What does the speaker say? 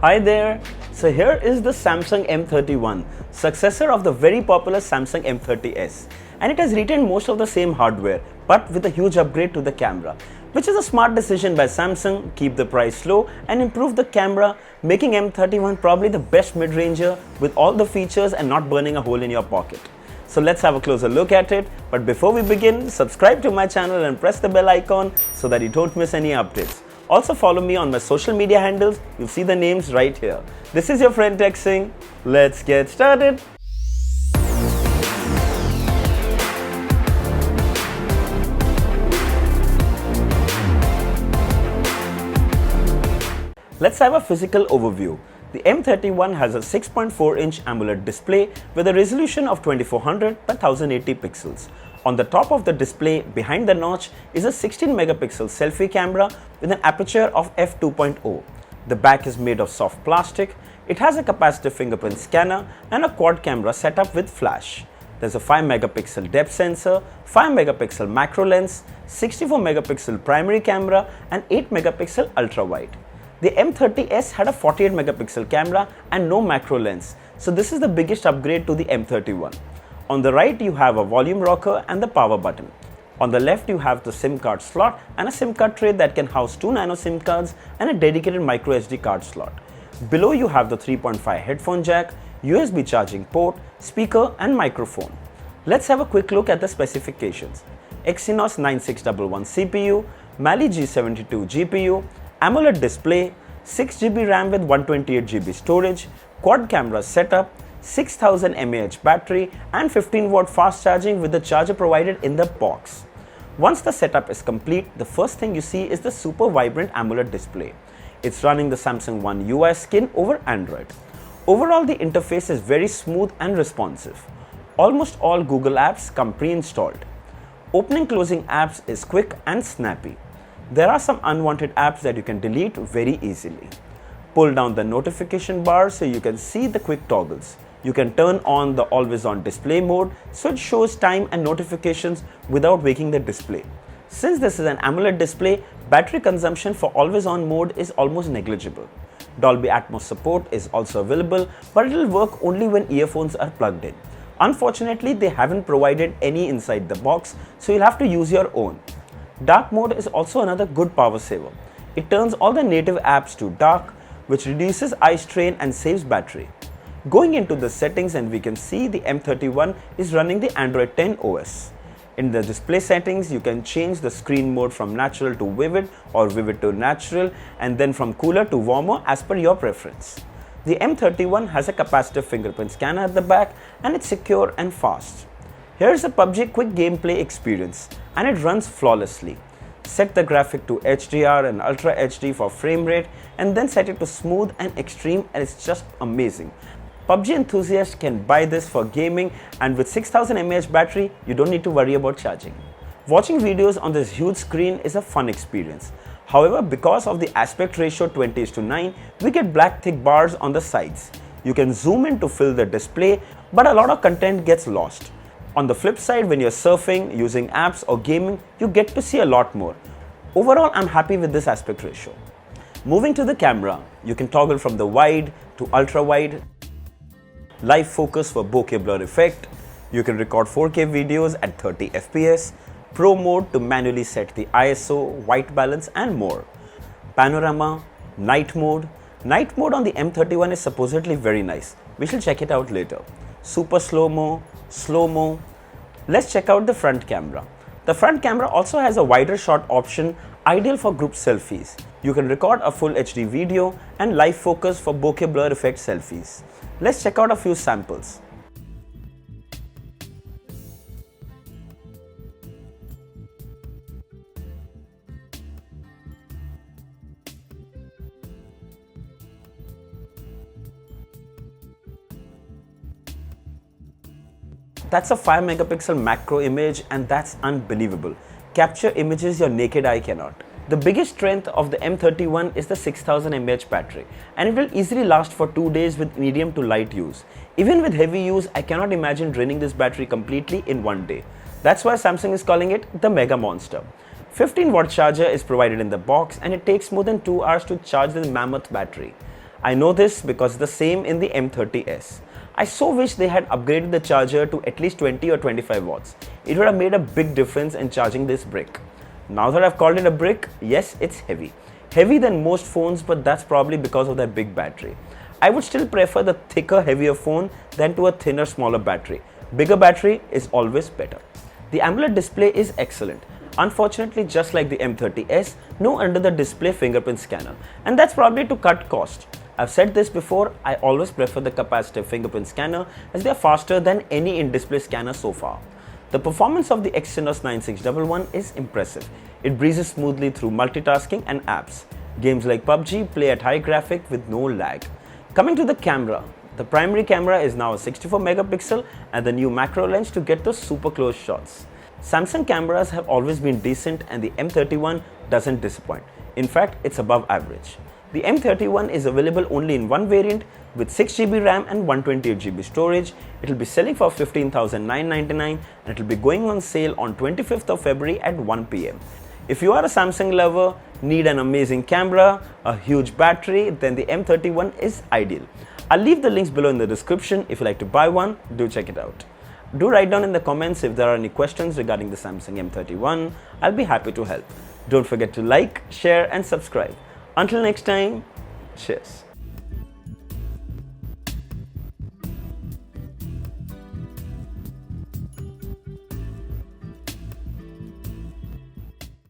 Hi there! So here is the Samsung M31, successor of the very popular Samsung M30s, and it has retained most of the same hardware but with a huge upgrade to the camera, which is a smart decision by Samsung. Keep the price low and improve the camera, making M31 probably the best mid-ranger with all the features and not burning a hole in your pocket. So let's have a closer look at it, but before we begin, subscribe to my channel and press the bell icon so that you don't miss any updates. Also follow me on my social media handles, you'll see the names right here. This is your friend Singh. Let's get started. Let's have a physical overview. The M31 has a 6.4-inch AMOLED display with a resolution of 2400 by 1080 pixels. On the top of the display, behind the notch, is a 16-megapixel selfie camera with an aperture of f2.0. The back is made of soft plastic. It has a capacitive fingerprint scanner and a quad camera setup with flash. There's a 5-megapixel depth sensor, 5-megapixel macro lens, 64-megapixel primary camera and 8-megapixel ultra-wide. The M30s had a 48-megapixel camera and no macro lens, so this is the biggest upgrade to the M31. On the right, you have a volume rocker and the power button. On the left, you have the SIM card slot and a SIM card tray that can house 2 nano SIM cards and a dedicated micro SD card slot. Below, you have the 3.5 headphone jack, USB charging port, speaker and microphone. Let's have a quick look at the specifications. Exynos 9611 CPU, Mali G72 GPU, AMOLED display, 6GB RAM with 128GB storage, quad camera setup, 6000 mAh battery and 15-watt fast charging with the charger provided in the box. Once the setup is complete, the first thing you see is the super vibrant AMOLED display. It's running the Samsung One UI skin over Android. Overall, the interface is very smooth and responsive. Almost all Google apps come pre-installed. Opening closing apps is quick and snappy. There are some unwanted apps that you can delete very easily. Pull down the notification bar so you can see the quick toggles. You can turn on the always on display mode so it shows time and notifications without waking the display. Since this is an AMOLED display, battery consumption for always on mode is almost negligible. Dolby Atmos support is also available, but it will work only when earphones are plugged in. Unfortunately, they haven't provided any inside the box, so you'll have to use your own. Dark mode is also another good power saver. It turns all the native apps to dark, which reduces eye strain and saves battery. Going into the settings, and we can see the M31 is running the Android 10 OS. In the display settings, you can change the screen mode from natural to vivid or vivid to natural, and then from cooler to warmer as per your preference. The M31 has a capacitive fingerprint scanner at the back and it's secure and fast. Here's a PUBG quick gameplay experience and it runs flawlessly. Set the graphic to HDR and Ultra HD for frame rate and then set it to smooth and extreme and it's just amazing. PUBG enthusiasts can buy this for gaming, and with 6000 mAh battery, you don't need to worry about charging. Watching videos on this huge screen is a fun experience. However, because of the aspect ratio 20:9, we get black thick bars on the sides. You can zoom in to fill the display, but a lot of content gets lost. On the flip side, when you're surfing, using apps or gaming, you get to see a lot more. Overall, I'm happy with this aspect ratio. Moving to the camera, you can toggle from the wide to ultra wide, live focus for bokeh blur effect, you can record 4K videos at 30 FPS, pro mode to manually set the ISO, white balance and more. Panorama, night mode. Night mode on the M31 is supposedly very nice. We shall check it out later. Super slow-mo, slow-mo. Let's check out the front camera. The front camera also has a wider shot option, ideal for group selfies. You can record a full HD video and live focus for bokeh blur effect selfies. Let's check out a few samples. That's a 5-megapixel macro image and that's unbelievable. Capture images your naked eye cannot. The biggest strength of the M31 is the 6000 mAh battery, and it will easily last for 2 days with medium to light use. Even with heavy use, I cannot imagine draining this battery completely in one day. That's why Samsung is calling it the Mega Monster. 15-watt charger is provided in the box and it takes more than 2 hours to charge the mammoth battery. I know this because it's the same in the M30s. I so wish they had upgraded the charger to at least 20 or 25 watts. It would have made a big difference in charging this brick. Now that I've called it a brick, yes, it's heavy. Heavier than most phones, but that's probably because of their big battery. I would still prefer the thicker, heavier phone than to a thinner, smaller battery. Bigger battery is always better. The AMOLED display is excellent. Unfortunately, just like the M30s, no under-the-display fingerprint scanner, and that's probably to cut cost. I've said this before, I always prefer the capacitive fingerprint scanner as they are faster than any in-display scanner so far. The performance of the Exynos 9611 is impressive. It breezes smoothly through multitasking and apps. Games like PUBG play at high graphic with no lag. Coming to the camera, the primary camera is now a 64 megapixel and the new macro lens to get those super close shots. Samsung cameras have always been decent and the M31 doesn't disappoint. In fact, it's above average. The M31 is available only in one variant with 6GB RAM and 128GB storage. It will be selling for $15,999 and it will be going on sale on 25th of February at 1 PM. If you are a Samsung lover, need an amazing camera, a huge battery, then the M31 is ideal. I'll leave the links below in the description. If you like to buy one, do check it out. Do write down in the comments if there are any questions regarding the Samsung M31. I'll be happy to help. Don't forget to like, share and subscribe. Until next time, cheers.